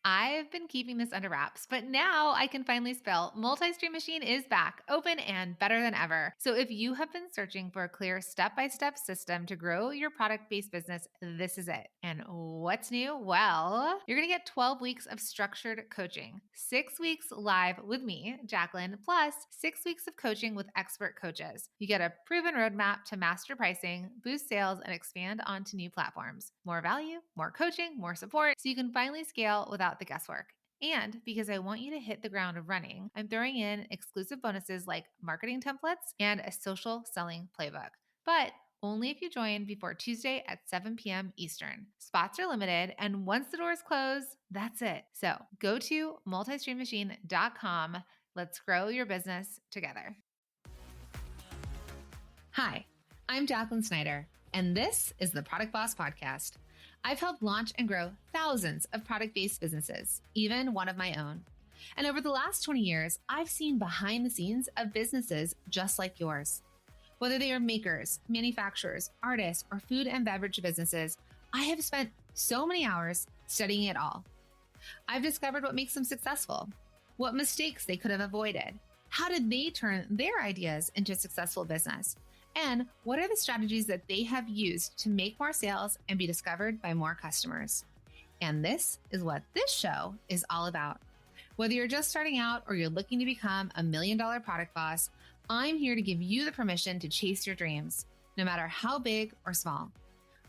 I've been keeping this under wraps, but now I can finally spill. Multi-Stream Machine is back, open and better than ever. So if you have been searching for a clear step-by-step system to grow your product-based business, this is it. And what's new? Well, you're going to get 12 weeks of structured coaching, 6 weeks live with me, Jacqueline, plus 6 weeks of coaching with expert coaches. You get a proven roadmap to master pricing, boost sales, and expand onto new platforms. More value, more coaching, more support, so you can finally scale without the guesswork. And because I want you to hit the ground running, I'm throwing in exclusive bonuses like marketing templates and a social selling playbook. But only if you join before Tuesday at 7 p.m. Eastern. Spots are limited, and once the doors close, that's it. So go to multistreammachine.com. Let's grow your business together. Hi, I'm Jacqueline Snyder, and this is the Product Boss Podcast. I've helped launch and grow thousands of product-based businesses, even one of my own. And over the last 20 years, I've seen behind the scenes of businesses just like yours. Whether they are makers, manufacturers, artists, or food and beverage businesses, I have spent so many hours studying it all. I've discovered what makes them successful, what mistakes they could have avoided, how did they turn their ideas into a successful business, and what are the strategies that they have used to make more sales and be discovered by more customers. And this is what this show is all about. Whether you're just starting out or you're looking to become $1 million product boss, I'm here to give you the permission to chase your dreams, no matter how big or small.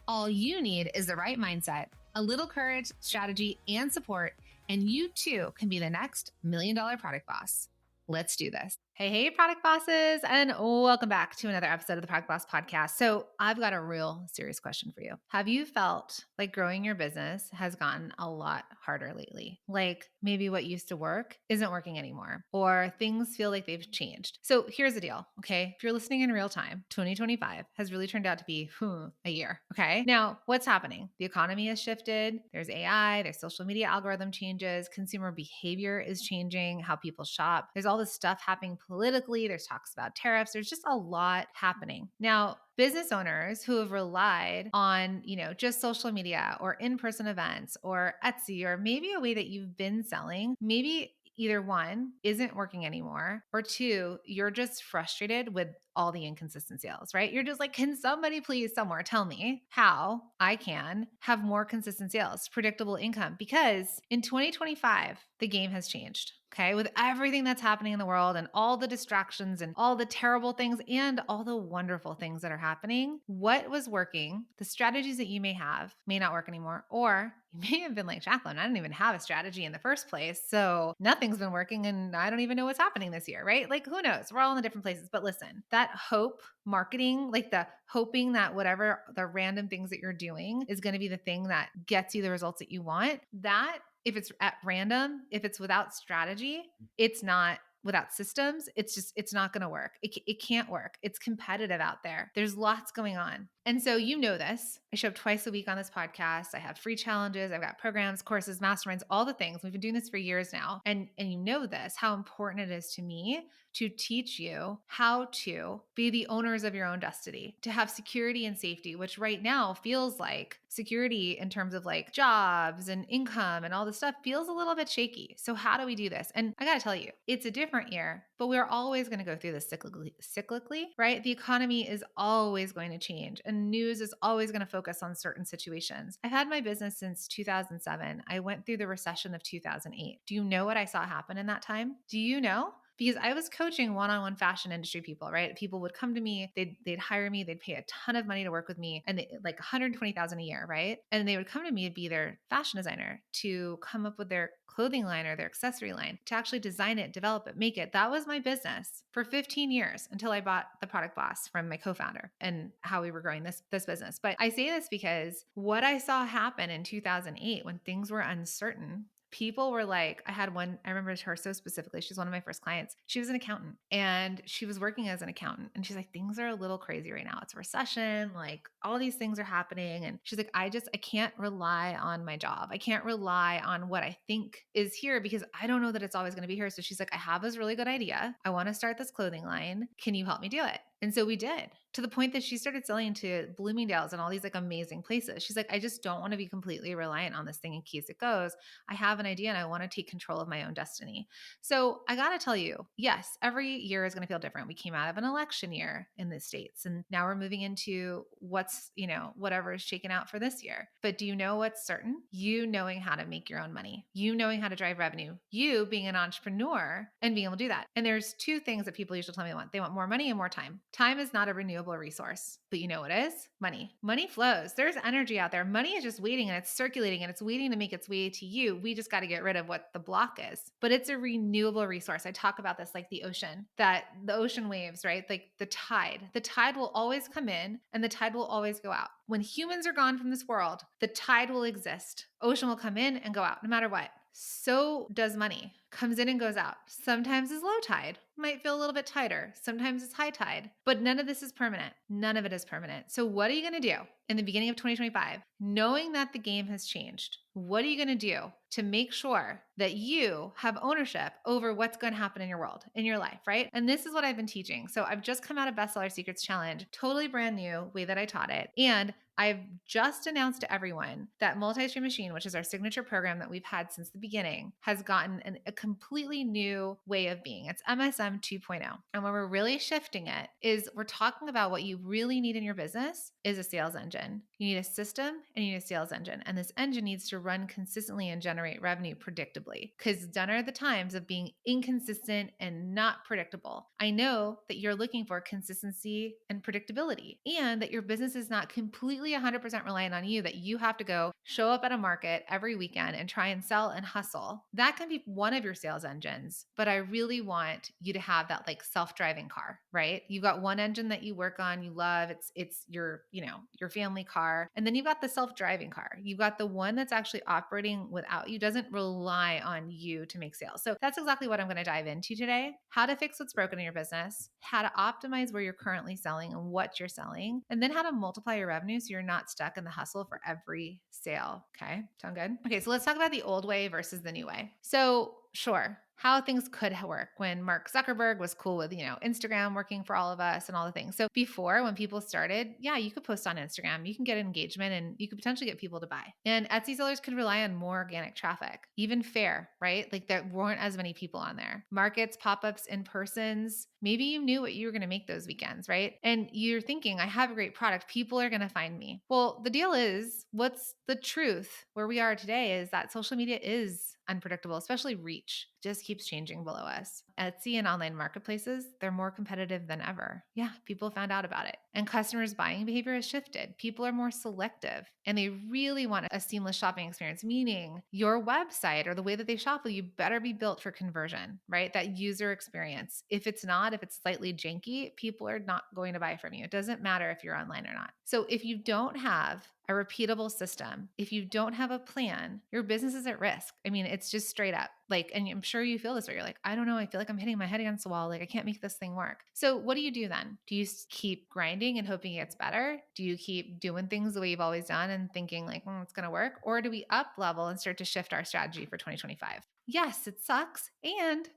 All you need is the right mindset, a little courage, strategy, and support, and you too can be the next $1 million product boss. Let's do this. Hey, product bosses, and welcome back to another episode of the Product Boss Podcast. So I've got a real serious question for you. Have you felt like growing your business has gotten a lot harder lately? Like maybe what used to work isn't working anymore, or things feel like they've changed. So here's the deal, okay? If you're listening in real time, 2025 has really turned out to be a year, okay? Now, what's happening? The economy has shifted. There's AI, there's social media algorithm changes, consumer behavior is changing, how people shop. There's all this stuff happening politically, there's talks about tariffs, there's just a lot happening. Now, business owners who have relied on, just social media or in-person events or Etsy or maybe a way that you've been selling, maybe either one isn't working anymore, or two, you're just frustrated with all the inconsistent sales, right? You're just like, can somebody please somewhere tell me how I can have more consistent sales, predictable income? Because in 2025, the game has changed. Okay. With everything that's happening in the world and all the distractions and all the terrible things and all the wonderful things that are happening, what was working, the strategies that you may have may not work anymore. Or you may have been like, Jacqueline, I didn't even have a strategy in the first place. So nothing's been working and I don't even know what's happening this year, right? Like, who knows? We're all in the different places. But listen, that hope marketing, like the hoping that whatever the random things that you're doing is going to be the thing that gets you the results that you want, that if it's at random, if it's without strategy, it's not without systems, it's not going to work. It can't work. It's competitive out there. There's lots going on. And so you know this. I show up twice a week on this podcast. I have free challenges. I've got programs, courses, masterminds, all the things. We've been doing this for years now. And you know this, how important it is to me to teach you how to be the owners of your own destiny, to have security and safety, which right now feels like security in terms of like jobs and income and all this stuff feels a little bit shaky. So how do we do this? And I got to tell you, it's a different year, but we're always going to go through this cyclically, right? The economy is always going to change and news is always going to focus on certain situations. I've had my business since 2007. I went through the recession of 2008. Do you know what I saw happen in that time? Do you know? Because I was coaching one-on-one fashion industry people, right? People would come to me, they'd hire me, they'd pay a ton of money to work with me, and like 120,000 a year, right? And they would come to me to be their fashion designer, to come up with their clothing line or their accessory line, to actually design it, develop it, make it. That was my business for 15 years until I bought the Product Boss from my co-founder and how we were growing this business. But I say this because what I saw happen in 2008 when things were uncertain, people were like, I remember her so specifically. She's one of my first clients. She was an accountant and she was working as an accountant. And she's like, things are a little crazy right now. It's a recession. Like all these things are happening. And she's like, I can't rely on my job. I can't rely on what I think is here because I don't know that it's always going to be here. So she's like, I have this really good idea. I want to start this clothing line. Can you help me do it? And so we did to the point that she started selling to Bloomingdale's and all these like amazing places. She's like, I just don't want to be completely reliant on this thing in case it goes. I have an idea and I want to take control of my own destiny. So I got to tell you, yes, every year is going to feel different. We came out of an election year in the States, and now we're moving into what's, whatever is shaken out for this year. But do you know what's certain? You knowing how to make your own money, you knowing how to drive revenue, you being an entrepreneur and being able to do that. And there's two things that people usually tell me they want. They want more money and more time. Time is not a renewable resource, but you know what is? Money. Money flows. There's energy out there. Money is just waiting and it's circulating and it's waiting to make its way to you. We just got to get rid of what the block is. But it's a renewable resource. I talk about this like the ocean, that the ocean waves, right? Like the tide. The tide will always come in and the tide will always go out. When humans are gone from this world, the tide will exist. Ocean will come in and go out no matter what. So does money. Comes in and goes out. Sometimes it's low tide, might feel a little bit tighter. Sometimes it's high tide, but none of this is permanent. None of it is permanent. So what are you going to do in the beginning of 2025, knowing that the game has changed? What are you going to do to make sure that you have ownership over what's going to happen in your world, in your life, right? And this is what I've been teaching. So I've just come out of Bestseller Secrets Challenge, totally brand new way that I taught it. And I've just announced to everyone that Multi-Stream Machine, which is our signature program that we've had since the beginning, has gotten a completely new way of being. It's MSM 2.0. And where we're really shifting it is we're talking about what you really need in your business is a sales engine. You need a system and you need a sales engine. And this engine needs to run consistently and generate revenue predictably, because done are the times of being inconsistent and not predictable. I know that you're looking for consistency and predictability, and that your business is not completely 100% reliant on you, that you have to go show up at a market every weekend and try and sell and hustle. That can be one of your sales engines, but I really want you to have that like self-driving car, right? You've got one engine that you work on, you love, it's your, your family car. And then you've got the self-driving car. You've got the one that's actually operating without you, doesn't rely on you to make sales. So that's exactly what I'm going to dive into today. How to fix what's broken in your business, how to optimize where you're currently selling and what you're selling, and then how to multiply your revenue so you're not stuck in the hustle for every sale. Okay, sound good? Okay, so let's talk about the old way versus the new way. So sure, how things could work when Mark Zuckerberg was cool with, Instagram working for all of us and all the things. So before, when people started, yeah, you could post on Instagram, you can get engagement and you could potentially get people to buy. And Etsy sellers could rely on more organic traffic, even fair, right? Like there weren't as many people on there. Markets, pop-ups, in-persons, maybe you knew what you were going to make those weekends, right? And you're thinking, I have a great product. People are going to find me. Well, the deal is, what's the truth where we are today is that social media is unpredictable, especially reach just keeps changing below us. Etsy and online marketplaces, they're more competitive than ever. Yeah, people found out about it. And customers' buying behavior has shifted. People are more selective and they really want a seamless shopping experience, meaning your website or the way that they shop with you better be built for conversion, right? That user experience. If it's not, if it's slightly janky, people are not going to buy from you. It doesn't matter if you're online or not. So if you don't have a repeatable system, if you don't have a plan, your business is at risk. I mean, it's just straight up like, and I'm sure you feel this way. You're like, I don't know. I feel like I'm hitting my head against the wall. Like I can't make this thing work. So what do you do then? Do you keep grinding and hoping it gets better? Do you keep doing things the way you've always done and thinking like, it's going to work? Or do we up level and start to shift our strategy for 2025? Yes, it sucks. And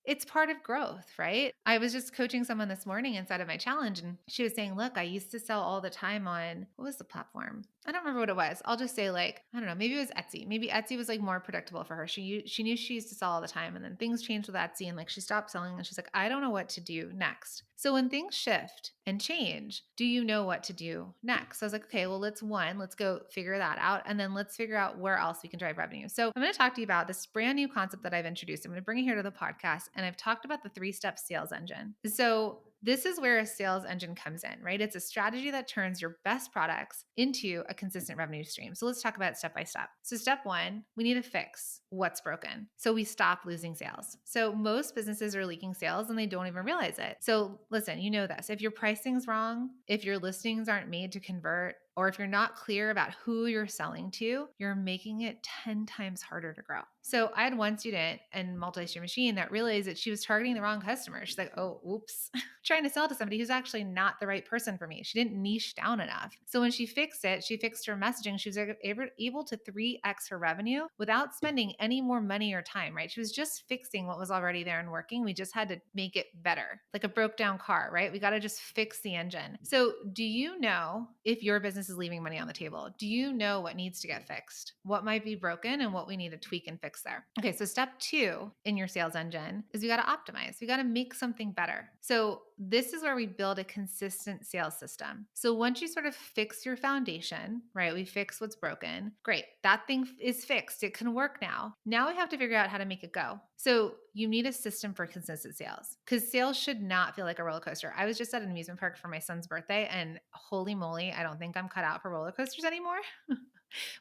it's part of growth, right? I was just coaching someone this morning inside of my challenge and she was saying, look, I used to sell all the time on, what was the platform? I don't remember what it was. I'll just say like, I don't know, maybe it was Etsy. Maybe Etsy was like more predictable for her. She knew she used to sell all the time and then things changed with Etsy and like she stopped selling and she's like, I don't know what to do next. So when things shift and change, do you know what to do next? So I was like, okay, well, let's go figure that out. And then let's figure out where else we can drive revenue. So I'm going to talk to you about this brand new concept that I've introduced. I'm going to bring it here to the podcast. And I've talked about the 3-step sales engine. So this is where a sales engine comes in, right? It's a strategy that turns your best products into a consistent revenue stream. So let's talk about it step by step. So step 1, we need to fix what's broken. So we stop losing sales. So most businesses are leaking sales and they don't even realize it. So listen, you know this. If your pricing's wrong, if your listings aren't made to convert, or if you're not clear about who you're selling to, you're making it 10 times harder to grow. So I had one student in multi-stream machine that realized that she was targeting the wrong customer. She's like, oh, oops, trying to sell to somebody who's actually not the right person for me. She didn't niche down enough. So when she fixed it, she fixed her messaging. She was able to 3x her revenue without spending any more money or time, right? She was just fixing what was already there and working. We just had to make it better, like a broke down car, right? We got to just fix the engine. So do you know if your business is leaving money on the table? Do you know what needs to get fixed? What might be broken and what we need to tweak and fix there? Okay, so step 2 in your sales engine is we got to optimize. We got to make something better. So this is where we build a consistent sales system. So once you sort of fix your foundation, right? We fix what's broken. Great. That thing is fixed. It can work now. Now we have to figure out how to make it go. So you need a system for consistent sales because sales should not feel like a roller coaster. I was just at an amusement park for my son's birthday and holy moly, I don't think I'm cut out for roller coasters anymore.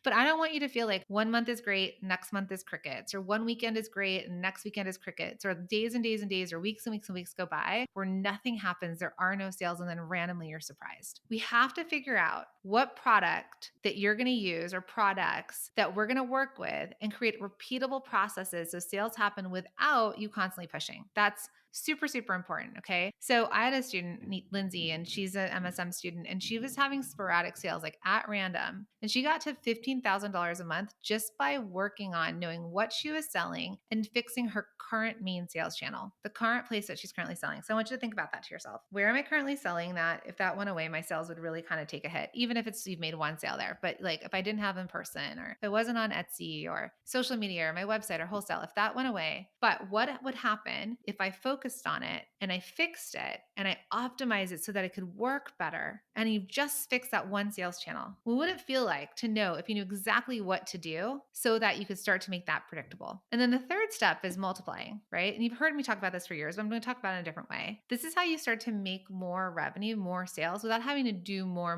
But I don't want you to feel like one month is great, next month is crickets, or one weekend is great and next weekend is crickets, or days and days and days, or weeks and weeks and weeks go by where nothing happens, there are no sales, and then randomly you're surprised. We have to figure out what product that you're going to use or products that we're going to work with and create repeatable processes so sales happen without you constantly pushing. That's super, super important. Okay. So I had a student, Lindsay, and she's an MSM student, and she was having sporadic sales like at random. And she got to $15,000 a month just by working on knowing what she was selling and fixing her current main sales channel, the current place that she's currently selling. So I want you to think about that to yourself. Where am I currently selling that? If that went away, my sales would really kind of take a hit, even if it's you've made one sale there. But like if I didn't have in person, or if it wasn't on Etsy or social media or my website or wholesale, if that went away, but what would happen if I focused on it and I fixed it and I optimized it so that it could work better and you just fix that one sales channel? What would it feel like to know if you knew exactly what to do so that you could start to make that predictable? And then the third step is multiplying, right? And you've heard me talk about this for years, but I'm going to talk about it in a different way. This is how you start to make more revenue, more sales without having to do more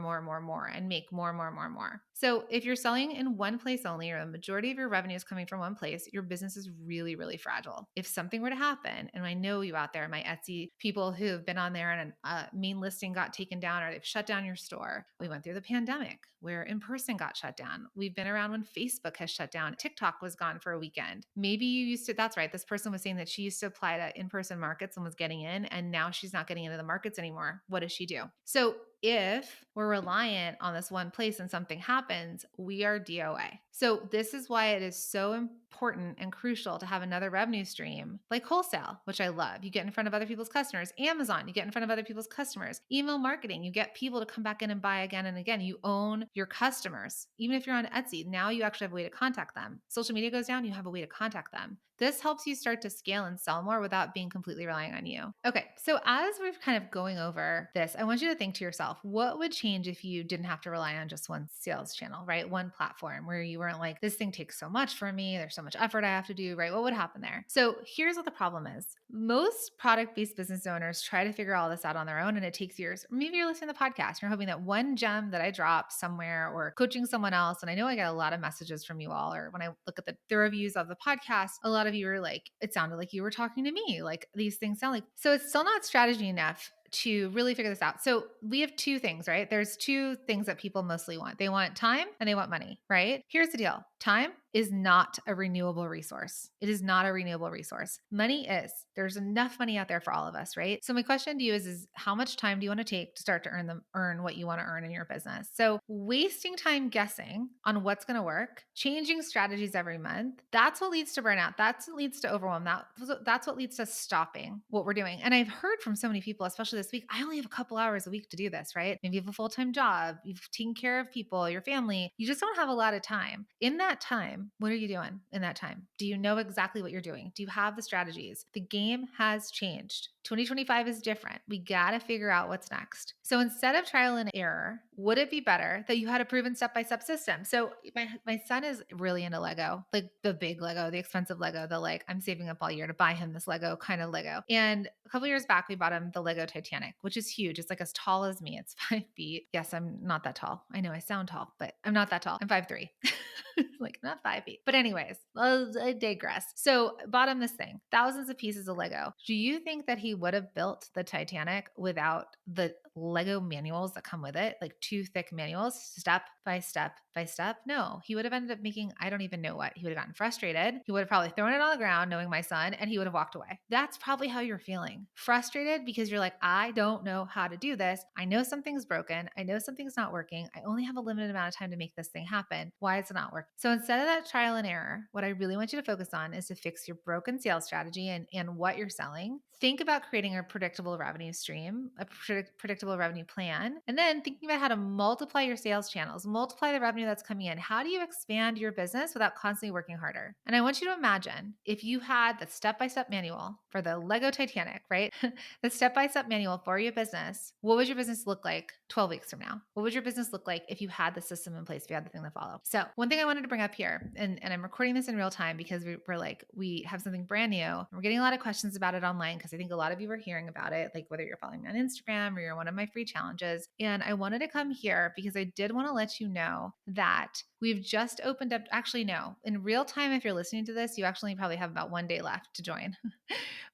and make more. So if you're selling in one place only, or the majority of your revenue is coming from one place, your business is really, really fragile. If something were to happen, and I know you out there, my Etsy people who have been on there and a main listing got taken down or they've shut down your store. We went through the pandemic where in-person got shut down. We've been around when Facebook has shut down. TikTok was gone for a weekend. Maybe you used to, that's right. This person was saying that she used to apply to in-person markets and was getting in, and now she's not getting into the markets anymore. What does she do? So if we're reliant on this one place and something happens, we are DOA. So this is why it is so important and crucial to have another revenue stream like wholesale, which I love. You get in front of other people's customers. Amazon, you get in front of other people's customers. Email marketing, you get people to come back in and buy again and again. You own your customers. Even if you're on Etsy, now you actually have a way to contact them. Social media goes down, you have a way to contact them. This helps you start to scale and sell more without being completely relying on you. Okay, so as we're kind of going over this, I want you to think to yourself, what would change if you didn't have to rely on just one sales channel, right? One platform where you weren't like, this thing takes so much for me, there's so much effort I have to do, right? What would happen there? So here's what the problem is. Most product-based business owners try to figure all this out on their own, and it takes years. Maybe you're listening to the podcast, you're hoping that one gem that I drop somewhere or coaching someone else, and I know I get a lot of messages from you all, or when I look at the reviews of the podcast, a lot of you are like, it sounded like you were talking to me, like these things sound like, so it's still not strategy enough to really figure this out. So we have two things, right? There's two things that people mostly want. They want time and they want money, right? Here's the deal. Time is not a renewable resource. It is not a renewable resource. Money is. There's enough money out there for all of us, right? So my question to you is how much time do you want to take to start to earn what you want to earn in your business? So wasting time guessing on what's going to work, changing strategies every month, that's what leads to burnout. That's what leads to overwhelm. That's what leads to stopping what we're doing. And I've heard from so many people, especially this week, I only have a couple hours a week to do this, right? Maybe you have a full-time job, you've taken care of people, your family, you just don't have a lot of time. In that time, what are you doing in that time? Do you know exactly what you're doing? Do you have the strategies? The game has changed. 2025 is different. We got to figure out what's next. So instead of trial and error, would it be better that you had a proven step-by-step system? So my son is really into Lego, like the big Lego, the expensive Lego, the like, I'm saving up all year to buy him this Lego kind of Lego. And a couple years back, we bought him the Lego Titanic, which is huge. It's like as tall as me. It's 5 feet. Yes, I'm not that tall. I know I sound tall, but I'm not that tall. I'm 5'3". Like not 5 feet. But anyways, I digress. So bought him this thing, thousands of pieces of Lego. Do you think that he would have built the Titanic without the Lego manuals that come with it, like 2 thick manuals, step by step by step. No, he would have ended up making, I don't even know what. He would have gotten frustrated. He would have probably thrown it on the ground, knowing my son, and he would have walked away. That's probably how you're feeling. Frustrated because you're like, I don't know how to do this. I know something's broken. I know something's not working. I only have a limited amount of time to make this thing happen. Why is it not working? So instead of that trial and error, what I really want you to focus on is to fix your broken sales strategy and what you're selling. Think about creating a predictable revenue stream, a predictable revenue plan, and then thinking about how to multiply your sales channels, multiply the revenue that's coming in. How do you expand your business without constantly working harder? And I want you to imagine if you had the step-by-step manual for the Lego Titanic, right? The step-by-step manual for your business. What would your business look like 12 weeks from now? What would your business look like if you had the system in place, if you had the thing to follow? So one thing I wanted to bring up here, and I'm recording this in real time because we have something brand new. We're getting a lot of questions about it online because I think a lot of you are hearing about it, like whether you're following me on Instagram or you're one of my free challenges. And I wanted to come here because I did want to let you know that we've just opened up, actually, no, in real time, if you're listening to this, you actually probably have about 1 day left to join.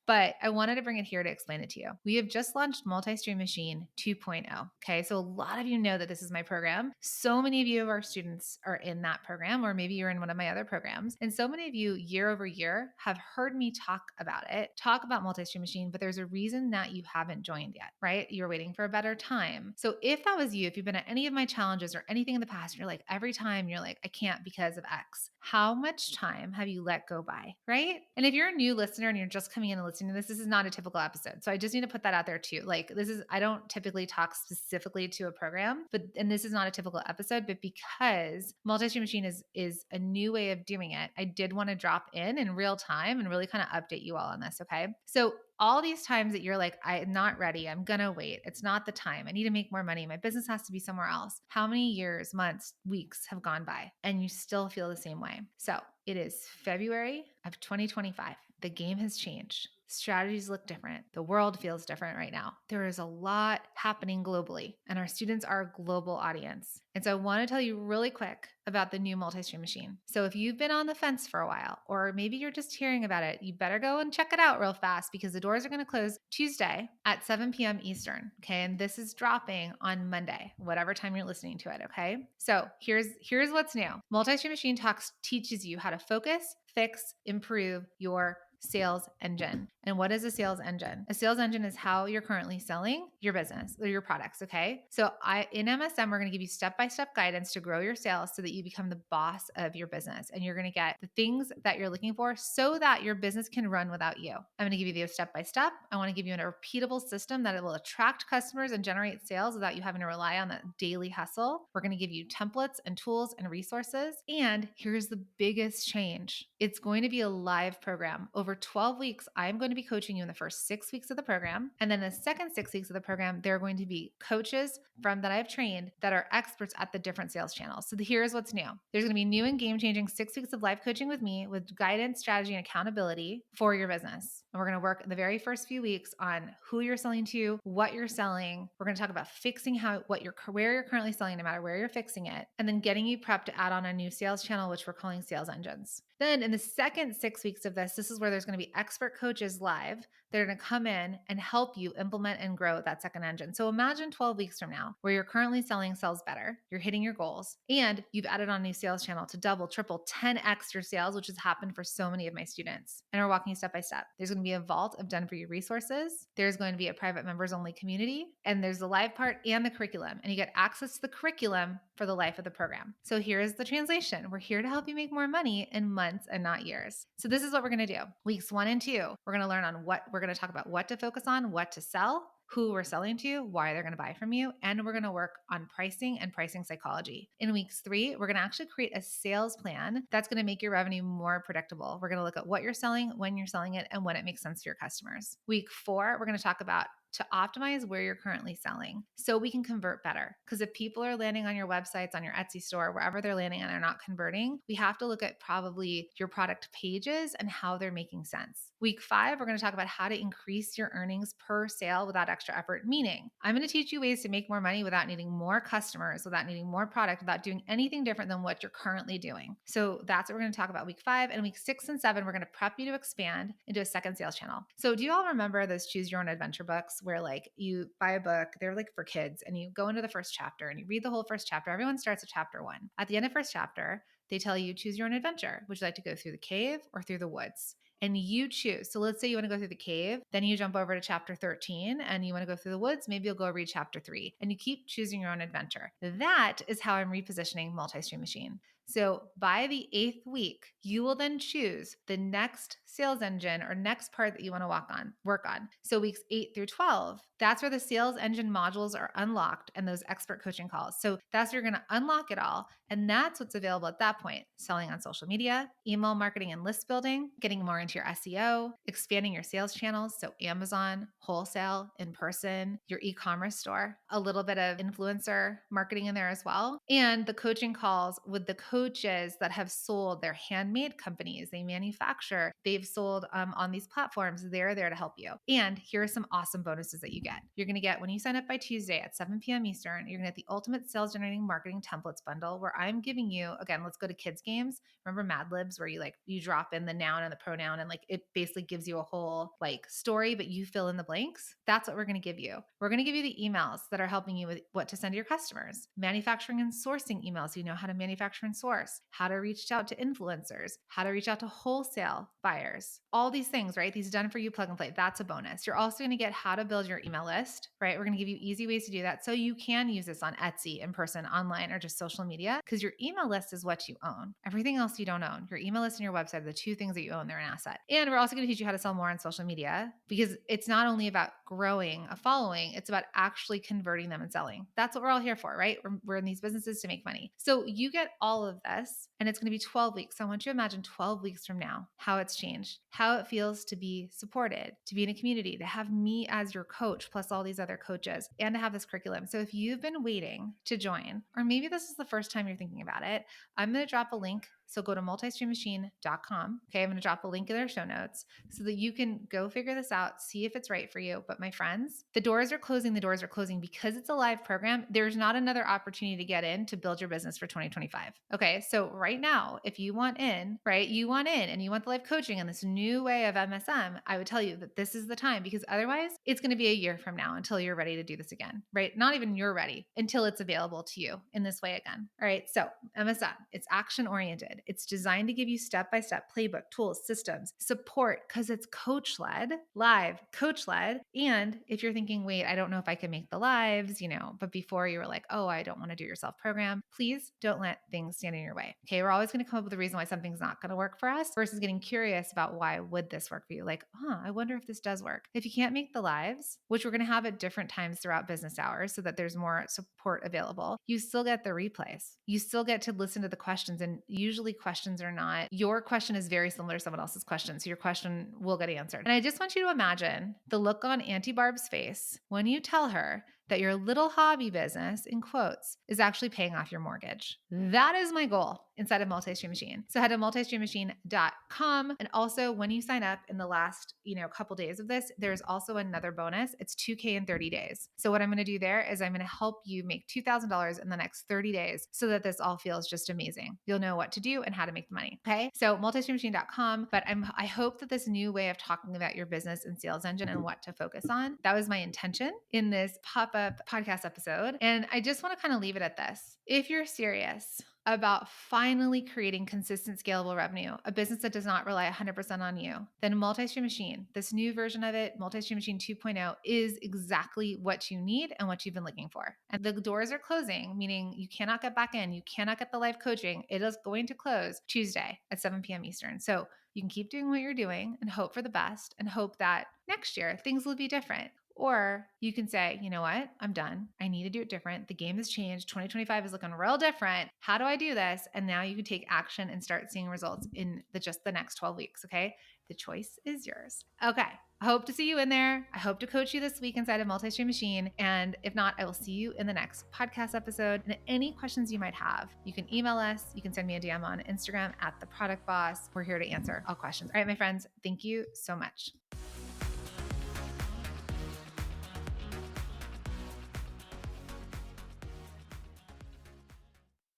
But I wanted to bring it here to explain it to you. We have just launched Multi-Stream Machine 2.0. Okay. So a lot of you know that this is my program. So many of you of our students are in that program, or maybe you're in one of my other programs. And so many of you year over year have heard me talk about Multi-Stream Machine, but there's a reason that you haven't joined yet, right? You're waiting for a better time. So if that was you, if you've been at any of my challenges or anything in the past, you're like, every time you're like, I can't because of X, how much time have you let go by, right? And if you're a new listener and you're just coming in and listening to this is not a typical episode. So I just need to put that out there too. Like I don't typically talk specifically to a program, and this is not a typical episode, but because Multi-Stream Machine is a new way of doing it, I did want to drop in real time and really kind of update you all on this. Okay. So all these times that you're like, I'm not ready, I'm going to wait. It's not the time. I need to make more money. My business has to be somewhere else. How many years, months, weeks have gone by and you still feel the same way? So it is February of 2025. The game has changed. Strategies look different. The world feels different right now. There is a lot happening globally, and our students are a global audience. And so I want to tell you really quick about the new Multi-Stream Machine. So if you've been on the fence for a while, or maybe you're just hearing about it, you better go and check it out real fast because the doors are going to close Tuesday at 7 p.m. Eastern. Okay. And this is dropping on Monday, whatever time you're listening to it. Okay. So here's what's new. Multi-Stream Machine teaches you how to focus, fix, improve your sales engine. And what is a sales engine? A sales engine is how you're currently selling your business or your products. Okay. So in MSM, we're going to give you step-by-step guidance to grow your sales so that you become the boss of your business. And you're going to get the things that you're looking for so that your business can run without you. I'm going to give you the step-by-step. I want to give you a repeatable system that it will attract customers and generate sales without you having to rely on that daily hustle. We're going to give you templates and tools and resources. And here's the biggest change. It's going to be a live program. Over 12 weeks, I'm going to be coaching you in the first 6 weeks of the program. And then the second 6 weeks of the program, there are going to be coaches that I've trained that are experts at the different sales channels. So here's what's new. There's going to be new and game-changing 6 weeks of live coaching with me with guidance, strategy, and accountability for your business. And we're going to work the very first few weeks on who you're selling to, what you're selling. We're going to talk about fixing where you're currently selling, no matter where you're fixing it, and then getting you prepped to add on a new sales channel, which we're calling sales engines. Then in the second 6 weeks of this is where there's going to be expert coaches live. They're going to come in and help you implement and grow that second engine. So imagine 12 weeks from now where you're currently selling sells better, you're hitting your goals, and you've added on a new sales channel to double, triple, 10x your sales, which has happened for so many of my students. And we're walking step by step. There's going to be a vault of done for you resources. There's going to be a private members only community, and there's the live part and the curriculum, and you get access to the curriculum for the life of the program. So here's the translation. We're here to help you make more money in months and not years. So this is what we're going to do. Weeks 1 and 2, we're going to learn on we're going to talk about what to focus on, what to sell, who we're selling to, why they're going to buy from you, and we're going to work on pricing and pricing psychology. In weeks 3, we're going to actually create a sales plan that's going to make your revenue more predictable. We're going to look at what you're selling, when you're selling it, and when it makes sense to your customers. Week 4, we're going to talk about to optimize where you're currently selling so we can convert better. Because if people are landing on your websites, on your Etsy store, wherever they're landing and they're not converting, we have to look at probably your product pages and how they're making sense. Week 5, we're going to talk about how to increase your earnings per sale without extra effort. Meaning, I'm going to teach you ways to make more money without needing more customers, without needing more product, without doing anything different than what you're currently doing. So that's what we're going to talk about week 5. And week 6 and 7, we're going to prep you to expand into a second sales channel. So do you all remember those Choose Your Own Adventure books where like you buy a book, they're like for kids, and you go into the first chapter and you read the whole first chapter. Everyone starts at chapter 1. At the end of first chapter, they tell you choose your own adventure. Would you like to go through the cave or through the woods? And you choose. So let's say you want to go through the cave, then you jump over to chapter 13 and you want to go through the woods. Maybe you'll go read chapter 3 and you keep choosing your own adventure. That is how I'm repositioning Multi-Stream Machine. So by the 8th week, you will then choose the next sales engine or next part that you want to work on. So weeks 8 through 12, that's where the sales engine modules are unlocked and those expert coaching calls. So that's where you're going to unlock it all. And that's what's available at that point. Selling on social media, email marketing and list building, getting more into your SEO, expanding your sales channels. So Amazon, wholesale, in person, your e-commerce store, a little bit of influencer marketing in there as well. And the coaching calls with the coaches that have sold their handmade companies. They manufacture, they've sold on these platforms. They're there to help you. And here are some awesome bonuses that you get. You're going to get, when you sign up by Tuesday at 7 p.m. Eastern, you're going to get the ultimate sales generating marketing templates bundle where I'm giving you, again, let's go to kids games. Remember Mad Libs where you drop in the noun and the pronoun and like it basically gives you a whole like story, but you fill in the blanks. That's what we're going to give you. We're going to give you the emails that are helping you with what to send to your customers, manufacturing and sourcing emails. So you know how to manufacture and source, how to reach out to influencers, how to reach out to wholesale buyers, all these things, right? These done for you plug and play. That's a bonus. You're also going to get how to build your email list, right? We're going to give you easy ways to do that. So you can use this on Etsy, in person, online, or just social media because your email list is what you own. Everything else you don't own. Your email list and your website are the two things that you own. They're an asset. And we're also going to teach you how to sell more on social media because it's not only about growing a following, it's about actually converting them and selling. That's what we're all here for, right? We're in these businesses to make money. So you get all of this and it's going to be 12 weeks. So I want you to imagine 12 weeks from now, how it's changed, how it feels to be supported, to be in a community, to have me as your coach, plus all these other coaches, and to have this curriculum. So if you've been waiting to join, or maybe this is the first time you're thinking about it, I'm going to drop a link. So go to multistreammachine.com. Okay. I'm going to drop a link in their show notes so that you can go figure this out, see if it's right for you. But my friends, the doors are closing. The doors are closing because it's a live program. There's not another opportunity to get in to build your business for 2025. Okay. So right now, if you want in, right, you want in and you want the live coaching and this new way of MSM, I would tell you that this is the time because otherwise it's going to be a year from now until you're ready to do this again, right? Not even you're ready until it's available to you in this way again. All right. So MSM, it's action oriented. It's designed to give you step-by-step playbook, tools, systems, support, because it's coach-led, live, coach-led. And if you're thinking, wait, I don't know if I can make the lives, but before you were like, oh, I don't want to do your self-program, please don't let things stand in your way. Okay. We're always going to come up with a reason why something's not going to work for us versus getting curious about why would this work for you? Like, I wonder if this does work. If you can't make the lives, which we're going to have at different times throughout business hours so that there's more support available, you still get the replays. You still get to listen to the questions, and usually questions are not, your question is very similar to someone else's question. So your question will get answered. And I just want you to imagine the look on Auntie Barb's face when you tell her that your little hobby business, in quotes, is actually paying off your mortgage. That is my goal inside of Multi-Stream Machine. So head to multistreammachine.com. And also when you sign up in the last, couple days of this, there's also another bonus. It's $2,000 in 30 days. So what I'm going to do there is I'm going to help you make $2,000 in the next 30 days so that this all feels just amazing. You'll know what to do and how to make the money. Okay. So multistreammachine.com. But I hope that this new way of talking about your business and sales engine and what to focus on, that was my intention in this pop-up podcast episode. And I just want to kind of leave it at this. If you're serious about finally creating consistent, scalable revenue, a business that does not rely 100% on you, then Multi-Stream Machine, this new version of it, Multi-Stream Machine 2.0, is exactly what you need and what you've been looking for. And the doors are closing, meaning you cannot get back in. You cannot get the live coaching. It is going to close Tuesday at 7 p.m. Eastern. So you can keep doing what you're doing and hope for the best and hope that next year things will be different. Or you can say, you know what? I'm done. I need to do it different. The game has changed. 2025 is looking real different. How do I do this? And now you can take action and start seeing results in just the next 12 weeks. Okay. The choice is yours. Okay. I hope to see you in there. I hope to coach you this week inside of Multi-Stream Machine. And if not, I will see you in the next podcast episode. And any questions you might have, you can email us. You can send me a DM on Instagram @theproductboss. We're here to answer all questions. All right, my friends, thank you so much.